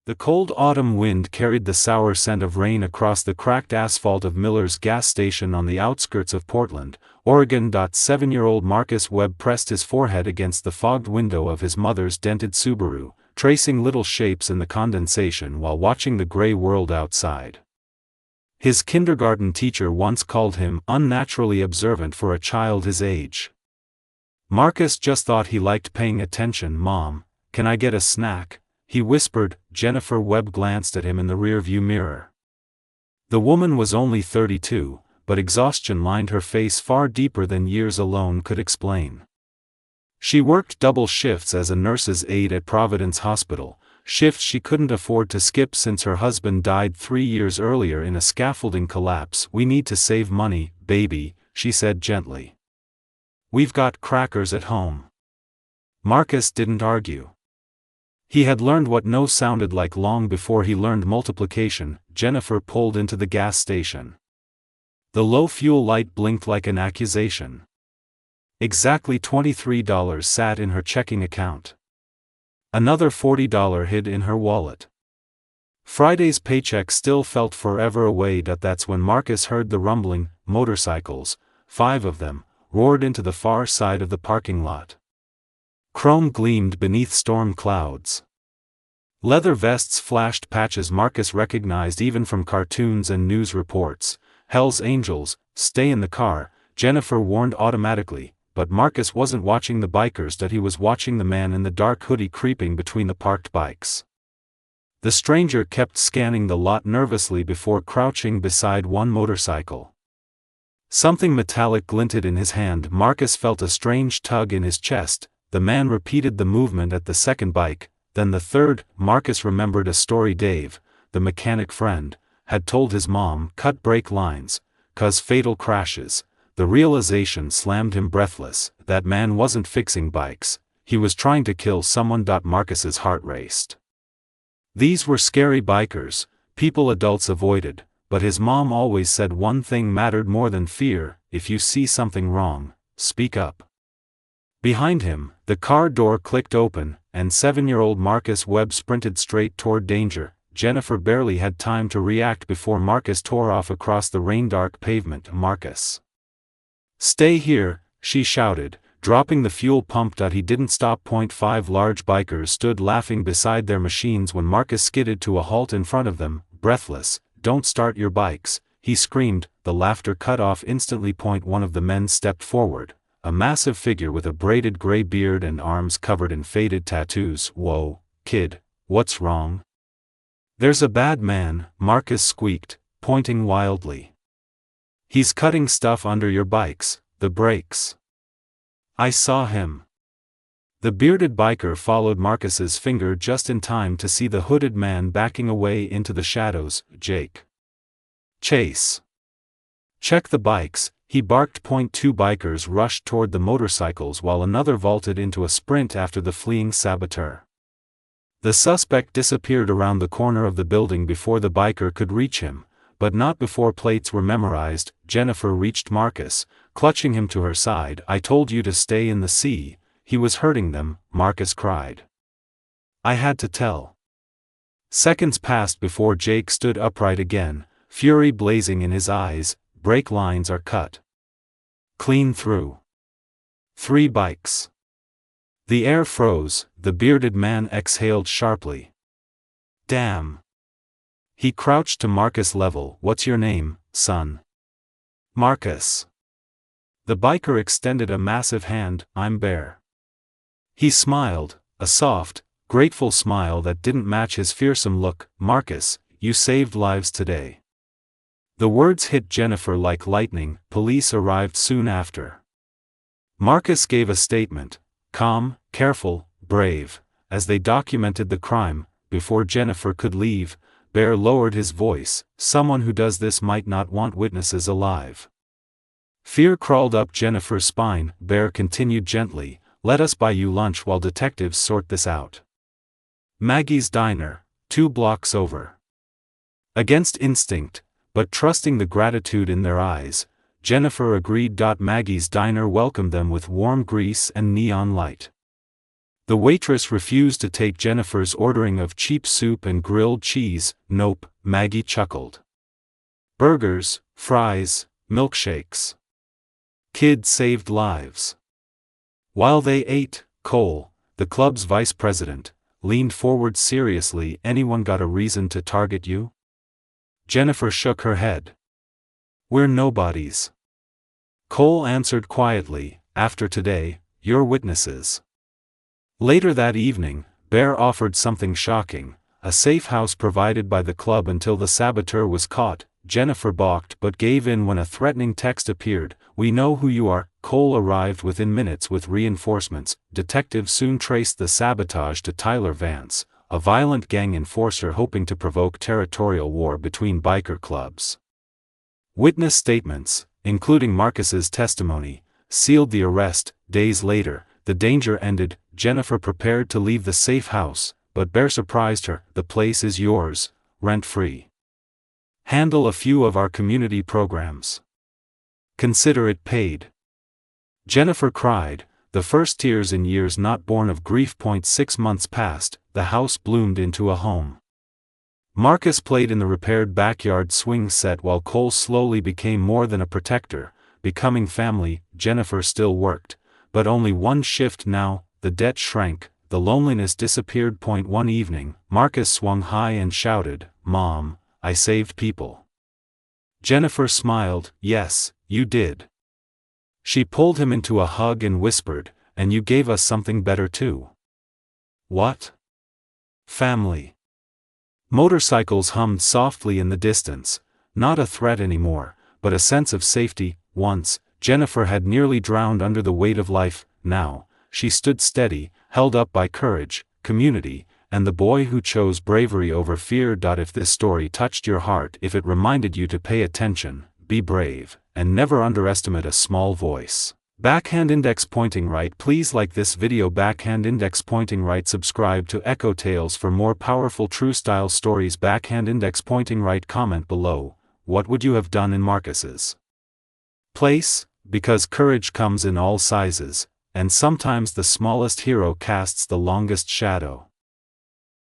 The cold autumn wind carried the sour scent of rain across the cracked asphalt of Miller's gas station on the outskirts of Portland, Oregon. 7-year-old Marcus Webb pressed his forehead against the fogged window of his mother's dented Subaru, tracing little shapes in the condensation while watching the gray world outside. His kindergarten teacher once called him unnaturally observant for a child his age. Marcus just thought he liked paying attention. "Mom, can I get a snack?" he whispered. Jennifer Webb glanced at him in the rearview mirror. The woman was only 32, but exhaustion lined her face far deeper than years alone could explain. She worked double shifts as a nurse's aide at Providence Hospital, shifts she couldn't afford to skip since her husband died 3 years earlier in a scaffolding collapse. "We need to save money, baby," she said gently. "We've got crackers at home." Marcus didn't argue. He had learned what no sounded like long before he learned multiplication. Jennifer pulled into the gas station. The low fuel light blinked like an accusation. Exactly $23 sat in her checking account. Another $40 hid in her wallet. Friday's paycheck still felt forever away. That's when Marcus heard the rumbling. Motorcycles, 5 of them, roared into the far side of the parking lot. Chrome gleamed beneath storm clouds. Leather vests flashed patches Marcus recognized even from cartoons and news reports. "Hell's Angels, stay in the car," Jennifer warned automatically, but Marcus wasn't watching the bikers. He was watching the man in the dark hoodie creeping between the parked bikes. The stranger kept scanning the lot nervously before crouching beside one motorcycle. Something metallic glinted in his hand. Marcus felt a strange tug in his chest. The man repeated the movement at the second bike, then the third. Marcus remembered a story Dave, the mechanic friend, had told his mom. Cut brake lines, 'cause fatal crashes. The realization slammed him breathless. That man wasn't fixing bikes, he was trying to kill someone. Marcus's heart raced. These were scary bikers, people adults avoided, but his mom always said one thing mattered more than fear: if you see something wrong, speak up. Behind him, the car door clicked open, and 7-year-old Marcus Webb sprinted straight toward danger. Jennifer barely had time to react before Marcus tore off across the rain-dark pavement. "Marcus, stay here," she shouted, dropping the fuel pump. He didn't stop. 5 large bikers stood laughing beside their machines when Marcus skidded to a halt in front of them, breathless. "Don't start your bikes," he screamed. The laughter cut off instantly. One of the men stepped forward, a massive figure with a braided gray beard and arms covered in faded tattoos. "Whoa, kid, what's wrong?" "There's a bad man," Marcus squeaked, pointing wildly. "He's cutting stuff under your bikes, the brakes." "I saw him." The bearded biker followed Marcus's finger just in time to see the hooded man backing away into the shadows. "Jake. Chase. Check the bikes," he barked. 2 bikers rushed toward the motorcycles while another vaulted into a sprint after the fleeing saboteur. The suspect disappeared around the corner of the building before the biker could reach him, but not before plates were memorized. Jennifer reached Marcus, clutching him to her side. "I told you to stay in the sea, he was hurting them," Marcus cried. "I had to tell." Seconds passed before Jake stood upright again, fury blazing in his eyes. "Brake lines are cut clean through 3 bikes." The air froze. The bearded man exhaled sharply. "Damn." He crouched to Marcus' level. "What's your name, son?" "Marcus." The biker extended a massive hand. "I'm Bear." He smiled, a soft, grateful smile that didn't match his fearsome look. "Marcus, you saved lives today." The words hit Jennifer like lightning. Police arrived soon after. Marcus gave a statement, calm, careful, brave, as they documented the crime. Before Jennifer could leave, Bear lowered his voice. "Someone who does this might not want witnesses alive." Fear crawled up Jennifer's spine. Bear continued gently, "Let us buy you lunch while detectives sort this out. Maggie's Diner, 2 blocks over." Against instinct, but trusting the gratitude in their eyes, Jennifer agreed. Maggie's Diner welcomed them with warm grease and neon light. The waitress refused to take Jennifer's ordering of cheap soup and grilled cheese. Nope, Maggie chuckled. Burgers, fries, milkshakes. Kid saved lives. While they ate, Cole, the club's vice president, leaned forward seriously. Anyone got a reason to target you? Jennifer shook her head. We're nobodies. Cole answered quietly, after today, you're witnesses. Later that evening, Bear offered something shocking, a safe house provided by the club until the saboteur was caught. Jennifer balked but gave in when a threatening text appeared. We know who you are. Cole arrived within minutes with reinforcements. Detectives soon traced the sabotage to Tyler Vance, a violent gang enforcer hoping to provoke territorial war between biker clubs. Witness statements, including Marcus's testimony, sealed the arrest. Days later, the danger ended. Jennifer prepared to leave the safe house, but Bear surprised her. The place is yours, rent-free. Handle a few of our community programs. Consider it paid. Jennifer cried, the first tears in years not born of grief. 6 months passed, the house bloomed into a home. Marcus played in the repaired backyard swing set while Cole slowly became more than a protector, becoming family. Jennifer still worked, but only one shift now. The debt shrank, the loneliness disappeared. One evening, Marcus swung high and shouted, Mom, I saved people. Jennifer smiled, yes, you did. She pulled him into a hug and whispered, and you gave us something better too. What? Family. Motorcycles hummed softly in the distance, not a threat anymore, but a sense of safety. Once, Jennifer had nearly drowned under the weight of life. Now, she stood steady, held up by courage, community, and the boy who chose bravery over fear. If this story touched your heart, if it reminded you to pay attention, be brave, and never underestimate a small voice. Backhand index pointing right. Please like this video. Backhand index pointing right. Subscribe to Echo Tales for more powerful true style stories. Backhand index pointing right. Comment below, what would you have done in Marcus's place? Because courage comes in all sizes, and sometimes the smallest hero casts the longest shadow.